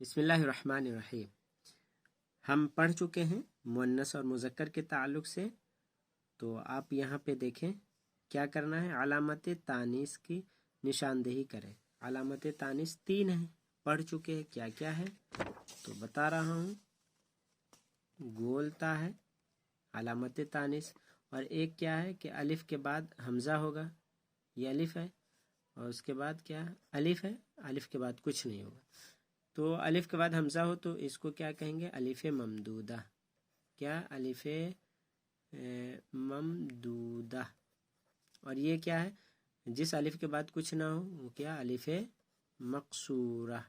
بسم اللہ الرحمن الرحیم۔ ہم پڑھ چکے ہیں مؤنث اور مذکر کے تعلق سے، تو آپ یہاں پہ دیکھیں کیا کرنا ہے، علامت تانیث کی نشاندہی کریں۔ علامت تانیث 3 ہیں، پڑھ چکے ہیں کیا کیا ہے، تو بتا رہا ہوں۔ گولتا ہے علامت تانیث، اور ایک کیا ہے کہ الف کے بعد حمزہ ہوگا، یہ الف ہے، اور اس کے بعد کیا الف ہے، الف کے بعد کچھ نہیں ہوگا۔ تو الف کے بعد حمزہ ہو تو اس کو کیا کہیں گے، الف ممدودہ۔ کیا الف ممدودہ۔ اور یہ کیا ہے، جس الف کے بعد کچھ نہ ہو وہ کیا، الف مقصورہ۔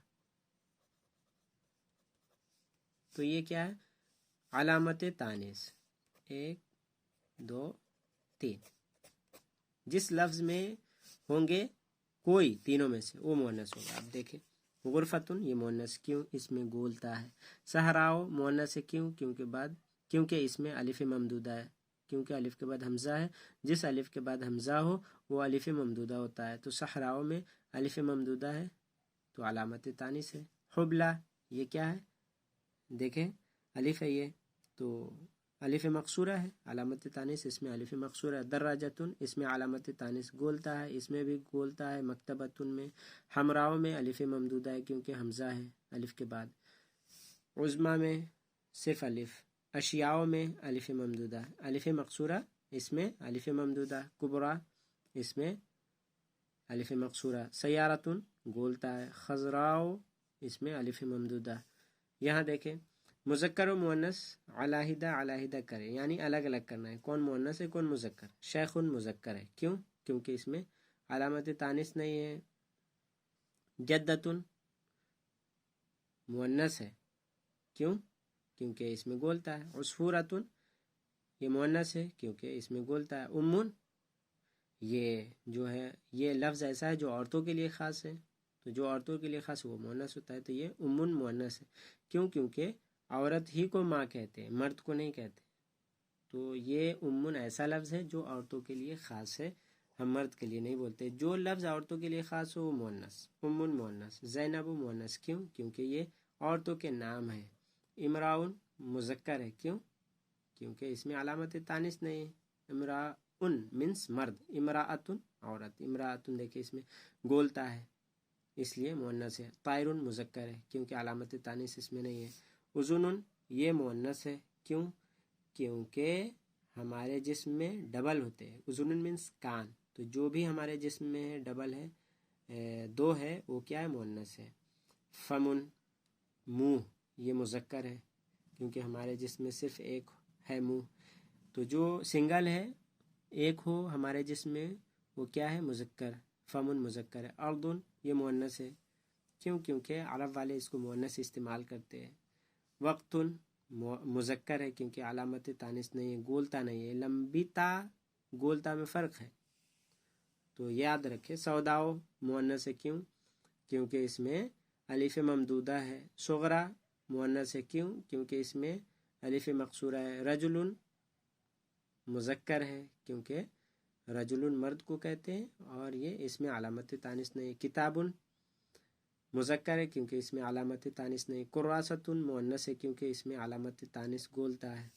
تو یہ کیا ہے، علامت تانیث 1 2 3۔ جس لفظ میں ہوں گے کوئی تینوں میں سے وہ مؤنث ہوگا۔ آپ دیکھیں، غرفتن یہ مؤنث کیوں، اس میں گولتا ہے۔ صحراؤ مؤنث ہے کیوں، کیونکہ اس میں الف ممدودہ ہے، کیونکہ الف کے بعد حمزہ ہے۔ جس الف کے بعد حمزہ ہو وہ الف ممدودہ ہوتا ہے، تو صحراؤ میں الف ممدودہ ہے تو علامت تانیث ہے۔ حبلہ یہ کیا ہے، دیکھیں الف ہے یہ، تو الف مقصورہ ہے، علامت تانیث اس میں الف مقصورہ ہے۔ دراجتن اس میں علامت تانیث گولتا ہے، اس میں بھی گولتا ہے۔ مکتبتن میں، حمراؤ میں الف ممدودہ ہے کیونکہ حمزہ ہے الف کے بعد۔ عظمیٰ میں صرف الف۔ اشیاء میں الف ممدودہ، الف مقصورہ اس میں الف ممدودہ۔ کبریٰ اس میں الف مقصورہ۔ سیارتن گولتا ہے۔ خضراء اس میں الف ممدودہ۔ یہاں دیکھیں، مذکر و مؤنث علیحدہ علیحدہ کرے، یعنی الگ الگ کرنا ہے، کون مؤنث ہے کون مذکر۔ شیخ مذکر ہے کیوں، کیونکہ اس میں علامت تانیث نہیں ہے۔ جدتن مؤنث ہے کیوں، کیونکہ اس میں گولتا ہے۔ عصفورتن یہ مؤنث ہے کیونکہ اس میں گولتا ہے۔ امن یہ جو ہے، یہ لفظ ایسا ہے جو عورتوں کے لیے خاص ہے، تو جو عورتوں کے لیے خاص وہ مؤنث ہوتا ہے، تو یہ امن مؤنث ہے کیوں، کیونکہ عورت ہی کو ماں کہتے ہیں، مرد کو نہیں کہتے۔ تو یہ امن ایسا لفظ ہے جو عورتوں کے لیے خاص ہے، ہم مرد کے لیے نہیں بولتے۔ جو لفظ عورتوں کے لیے خاص ہو وہ مؤنث، امن مؤنث۔ زینب مؤنث کیوں، کیونکہ یہ عورتوں کے نام ہے۔ امراؤن مذکر ہے کیوں، کیونکہ اس میں علامت تانیث نہیں ہے۔ امراؤن مینس مرد، امراۃن عورت۔ امراۃن دیکھیں اس میں گولتا ہے اس لیے مؤنث ہے۔ طائرن مذکر ہے کیونکہ علامت تانیث اس میں نہیں ہے۔ اذنن یہ مؤنث ہے کیوں، کیونکہ ہمارے جسم میں ڈبل ہوتے ہیں۔ اذنن مینس کان، تو جو بھی ہمارے جسم میں ہے ڈبل ہے، 2 ہے، وہ کیا ہے، مؤنث ہے۔ فمن منہ یہ مذکر ہے کیونکہ ہمارے جسم میں صرف ایک ہے منہ، تو جو سنگل ہے ایک ہو ہمارے جسم میں وہ کیا ہے، مذکر۔ فمن مذکر ہے۔ اردن یہ مؤنث ہے کیوں، کیونکہ عرب والے اس کو مؤنث استعمال کرتے ہیں۔ وقتن مذکر ہے کیونکہ علامت تانیث نہیں ہے، گولتا نہیں ہے۔ لمبیتا گولتا میں فرق ہے، تو یاد رکھے۔ سوداؤ مؤنث ہے کیوں، کیونکہ اس میں الف ممدودہ ہے۔ صغرا مؤنث ہے کیوں، کیونکہ اس میں الف مقصورہ ہے۔ رجل مذکر ہے کیونکہ رجل مرد کو کہتے ہیں، اور یہ اس میں علامت تانیث نہیں ہے۔ کتابن مذکر ہے کیونکہ اس میں علامت تانیث نہیں۔ کراستن مؤنث ہے کیونکہ اس میں علامت تانیث گولتا ہے۔